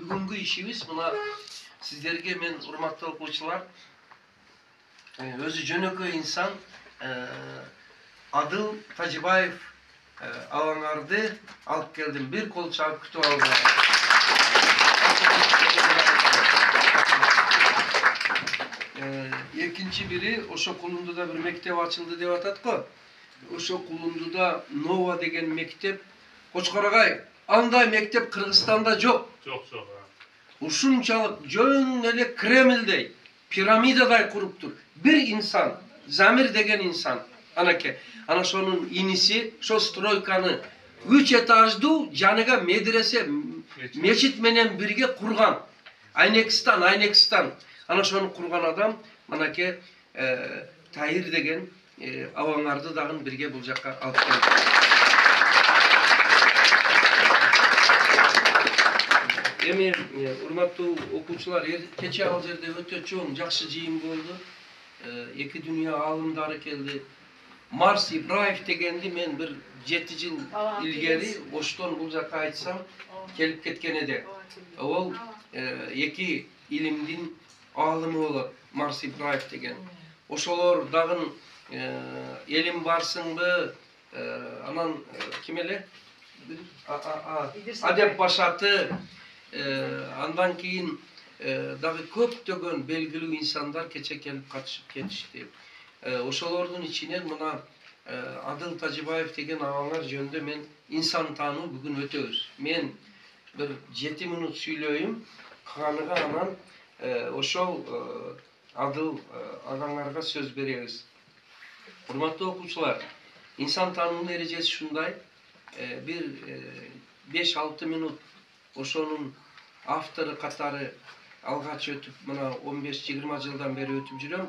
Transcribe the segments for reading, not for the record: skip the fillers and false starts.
бүгүnkү ишибиз мына сиздерге мен урматтуу окуучулар өзү жөнөкөй инсан Адыл Тажибаев алаңарды алып келдим. Бир кол чабып күтүп алды. Экинчи бири ошо Кулундуда бир мектеп ачылды деп атат го. Ошо Кулундуда Нова деген мектеп. Кочкорогай, андай мектеп Кыргызстанда жок. Жок. Ушунчалык жөн эле Кремлдей, пирамидадай куруптур. Бир инсан, Замир деген инсан, анакей. Ана ошонун иниси, ошо стройканы 3 этаждуу жаныга медресе, мечит менен бирге курган. Айнекстан. Ана ошону курган адам, анакей Тайыр деген абаңарды дагы бирге бул жакка алып келди. Эми урматтуу окуучулар, кече ал жерде өтө чоң жакшы жыйын болду. Эки дүйнө аалымдары келди. Марс Ибраев дегенди мен бир 7 жыл илгери Оштон бул жакка айтсам келип кеткен эди. Ол эки илимдин аалымы болот, Марс Ибраев деген. Ошолор дагы элим барсыңбы, анан ким эле? Адеп Башаты, андан кийин дагы көптөгөн белгилүү инсандар кече келип катышып кетишти. Ошолордун ичинен мына Адыл Тажибаев деген абаңар жөнүндө мен инсан таануу бүгүн өтөбүз. Мен бир 7 минут сүйлөйүм, калганыга анан ошол Адыл агаңарга сөз беребиз. Урматтуу окуучулар, инсан таануунун эрежеси ушундай. Бир 5-6 минут ошонун автору катары алгач өтүп, мына 15-20 жылдан бери өтүп жүрөм.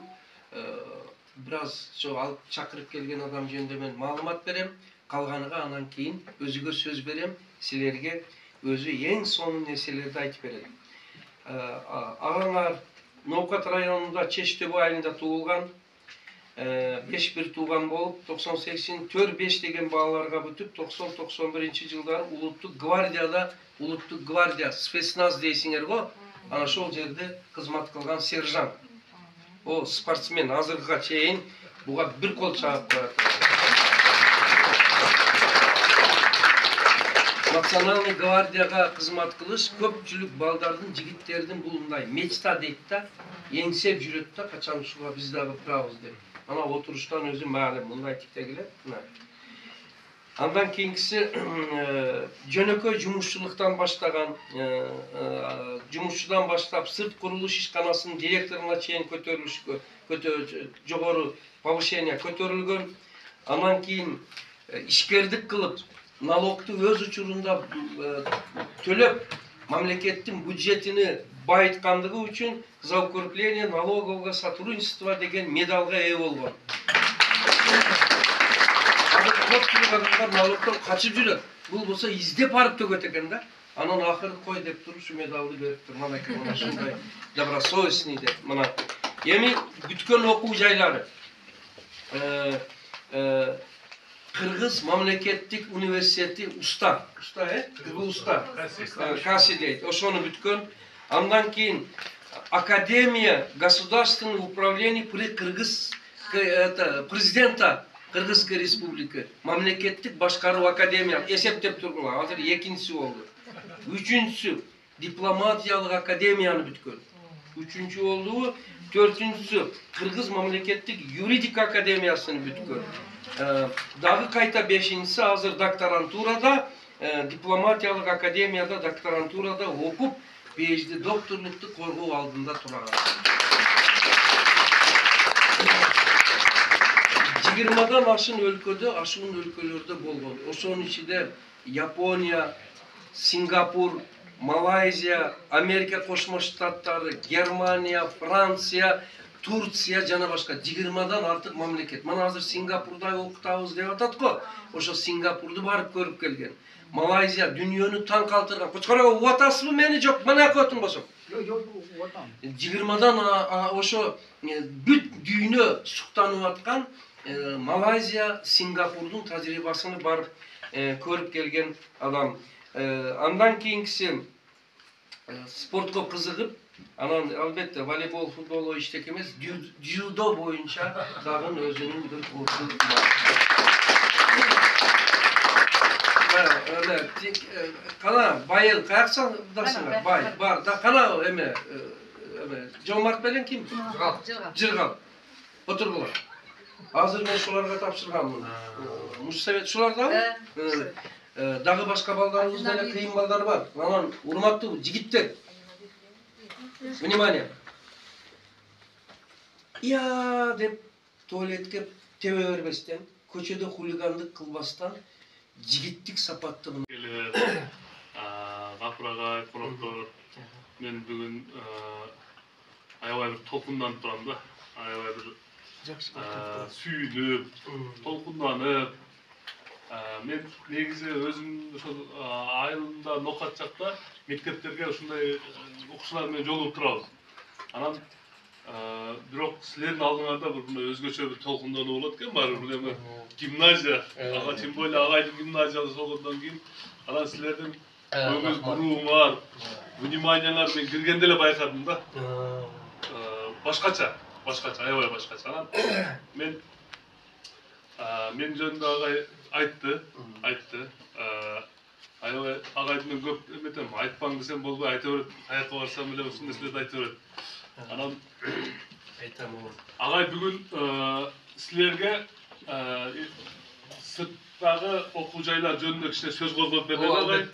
Бир аз алып чакырып келген адам жөнүндө мен маалымат берем. Калганыга анан кийин өзүгө сөз берем. Силерге өзү эң сонун нерселерди айтып берет. Агаңар Ноокат районунда Чечтөбө айылында туулган. 5 бир тууган болуп, 98 4-5 деген бааларга бүтүп, 90-91 жылдары улуттук гвардия спецназ дейсиңер го. Ана ошол жерде кызмат кылган сержант. О спортсмен, азыркыга чейин буга бир кол чабып коет. Национальный гвардияга кызмат кылыш көпчүлүк балдардын, жигиттердин бул мындай мечта дейт да, эңсеп жүрөт да, качан ушуга биз дагы кырабыз деп. Ана отуруштан өзү маалым, мындай тиктегиле. Андан кийинкиси жөнөкөй жумушчулуктан баштаган, жумушчудан баштап сырт курулуш ишканасынын директоруна чейин жогору повышение көтөрүлгөн. Андан кийин ишкердик кылып, налогду өз учурунда төлөп, мамлекеттин бюджетини байыткандыгы үчүн за укрепление налогового сотрудничества деген медалга ээ болгон. Көпчүлүк адамдар налогдон качып жүрөт. Бул болсо издеп барып төгөт экен да. Анан акыры кой деп туруп ушу медалды бериптир. Манакей мына ушундай добросовестный деп. Мына эми бүткөн окуу жайлары. Кыргыз мамлекеттик университети уста, Каси дейт. Ошону бүткөн. Андан кийин Академия государственного управления при президента Кыргызской республики мамлекеттик башкаруу академия эсептеп тургула. Азыр экинчиси болду. Үчүнчүсү дипломатиялык академияны бүткөн. Үчүнчү болду. Төртүнчүсү Кыргыз мамлекеттик юридика академиясын бүткөн. Дагы кайта бешинчиси азыр докторантурада, дипломатиялык академияда докторантурада окуп, PhD докторлукту коргоо алдында турган. 20-дан ашын өлкөлөрдө болгон. Ошонун ичинде Япония, Сингапур, Малайзия, Америка Кошмо Штаттары, Германия, Франция, Турция жана башка 20-дан артык мамлекет. Мына азыр Сингапурда окутабыз деп атат го. Ошо Сингапурду барып көрүп келген. Малайзия дүйнөнү таң калтырган. Кочкорого угуп атасызбы мени жок? Мына көтүң болсо. Жок, угуп атам. 20-дан ошо бүт дүйнө суктанып аткан Малайзия, Сингапурдун тажрыйбасын барып көрүп келген адам. Андан кийинкиси sportko kızıgıp, anan albatta voleybol, futbol o iştek emes, judo boyunca dağın özünün bir kursu var. Kana bayıl kayaksan darsın bay var da kana eme Jomart bilen kim? Jirgal. Oturgular. Hazır men şularga tapşırganmın. Muşsebet şularda mı? Dağı başka ballarımızda da kıyım ballar var. Aman urmatlı jigitler. Внимание. Ya dep tuvaletke tebe vermesden, köçede huliganlık kılbastan jigitlik sapattı bunu. Gapıraga, konoktor, men bugün aябай bir толкундан турам да. Aябай bir sүйүнүп, толкунданып, мен негизи өзүм ошол айылында нокат жакта мектептерге ушундай окуучулар менен жолугуп турабыз. Анан бирок силердин алдыңарда мындай өзгөчө бир толкундануу болот экен, баары бир эме гимназия, ага тем более агайдын гимназиясы болгондон кийин анан силердин көңүл буруңар, вниманияңар мен киргенде эле байкадым да. Башкача, аябай башкача. Анан мен жөнүндө агай айтты. Аябай агайдын көп эметем, айтпаң десем болбой, айта берет. Каяка барсам эле ушул нерселерди айта берет. Анан айтам ол. Агай бүгүн силерге сырттагы окуу жайлар жөнүндө кичине сөз козгоп берди агай.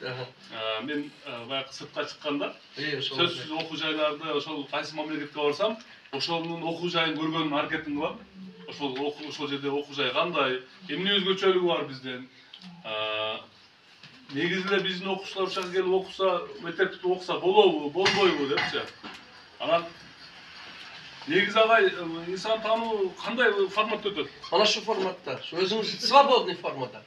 Мен баягы сыртка чыкканда сөзсүз окуу жайларды ошол кайсы мамлекетке барсам, ошонун окуу жайын көргөн аракетим кылам. Ошол жерде окуу жай кандай, эмне өзгөчөлүгү бар бизден. Негизинде биздин окуучулар ушага келип окуса, мектепти окуса болобу, болбойбу депчи. Анан негизи агай инсан таануу кандай форматта өтөт? Ana şu formatta, şu özünüz свободный формада.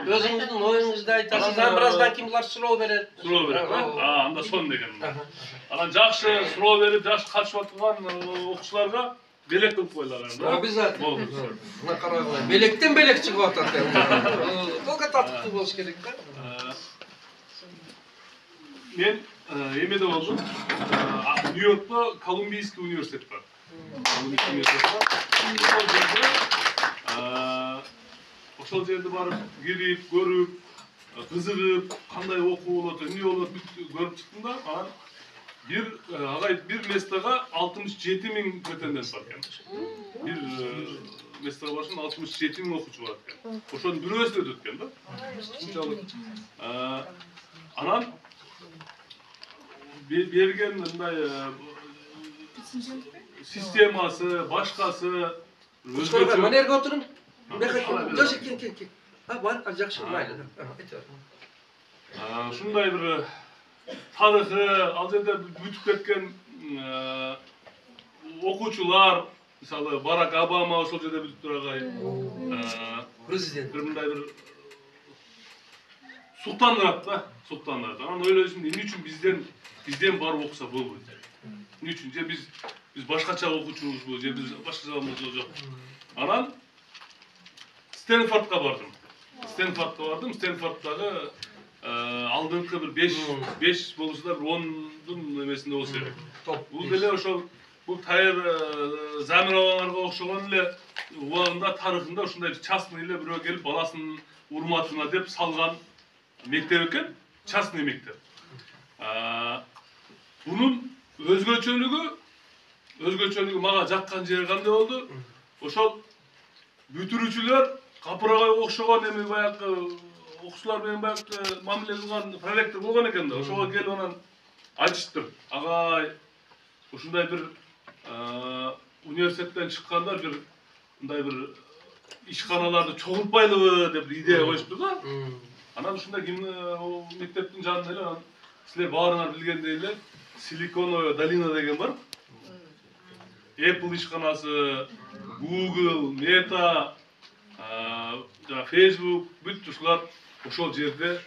Özünüzdün oyunuңузду айтасыз, бираздан кийин булар суроо берет. Суроо берет. Анда сон деген. Анан жакшы суроо берип, жакшы катышып аткан окуучуларга белек кылып койлар. Обязательно. Мына карагыла, белектен белек чыгып атат. Только татыктуу болуш керек да. Мен эмеде болдум. Нью-Йоркто Колумбийский университет бар. Ошол жерде барып, кирип, көрүп, кызыгып, кандай окуу болот, эмне болот көрүп чыктым да, анан бир местага 67.000 претендент бар экен. Бир местага барсам 67.000 окуучу бар экен. Ошонун бирөөсү өтөт экен да. Анан берген мындай системасы, башкасы өзгөчө. Мына жерге отурун. Жаш кен. Бар, жакшы, майлы. Ушундай бир тарыхы, ал жерде бүтүп кеткен окуучулар, мисалы Барак Обама ошол жерде бүтүп тургай. Президент. Бир мындай бир суктандырат да, суктандырат. Анан ойлойсуң, эмне үчүн бизден барып окуса болбойт? Эмне үчүн? Же биз башкача окуучубузбу, же биз башкачабыз жок. Анан Стэнфордко бардым. Стэнфордтагы алдыңкы бир 5 болушула 10дун эмесинде болуш керек. Бул деле ошол бул тайыр Замироваларга окшогон эле убагында тарыхында ушундай частный эле бирөө келип баласынын урматына деп салган мектеп экен, частный мектеп. Бунун өзгөчөлүгү мага жаккан жери кандай болду? Ошол бүтүрүүчүлөр капырага окшогон эми баягы окуучулар менен баягы мамиле кылган проректор болгон экен да. Ошого келип анан айтыштым. Агай, ушундай бир университеттен чыккандар бир мындай бир ишканаларды чогултпайлыбы деп идея коюшту да. Анан ушундай мектептин жанында эле силер баарыңар билгендей эле Силиконовая долина деген бар. Apple ишканасы, Google, Meta, Facebook, бүт ушулар ошол жерде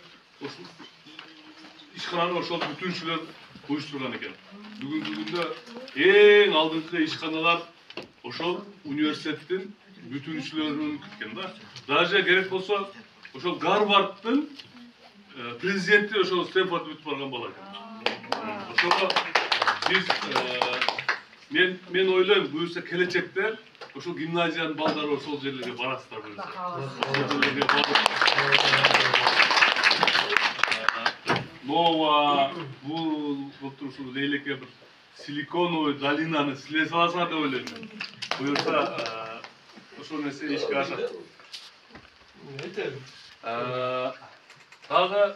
ишкананы ошол бүтүнчүлөр уюштурган экен. Бүгүнкү күндө эң алдыңкы ишканалар ошол университеттин бүтүнчүлөрүн күткөн да. Даже керек болсо ошол Гарварддын президенти ошол Стэнфордду бүтүп барган бала экен. Ошого биз мен ойлойм буюрса келечекте ошол гимназиянын балдары ошол жерлерге барасыздар буюрса. Ошол жерлерге Нова, бул ушул Лейлеке бир силиконовый долинаны силе саласыңар деп ойлойм. Буюрса ошол нерсе ишке ашат. Дагы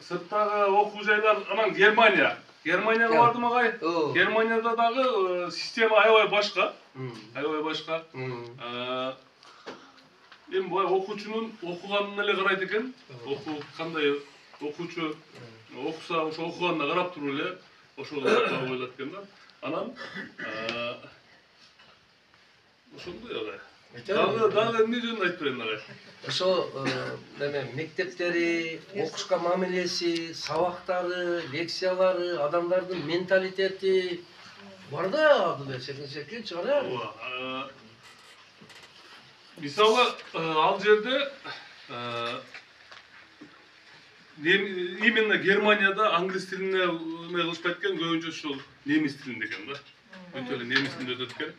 сырттагы окуу жайлар анан Германияга бардым агай. Германияда дагы система аябай башка. Эми бай окуучунун окуганына эле карайт экен. Кандай окуучу окуса ошо окуганына карап туруп эле ошол ойлот экен да. Анан ошондой агай. Дагы эмне жөнүндө айтып берейин агай. Ошо мектептери, окушка мамилеси, сабактары, лекциялары, адамдардын менталитети бар да Адылбек секин чыгар. Мисалы, ал жерде именно Германияда англис тилине кылышпайт экен, көбүнчө ушул немис тилинде экен да. Өтө эле немис тилинде өтөт экен.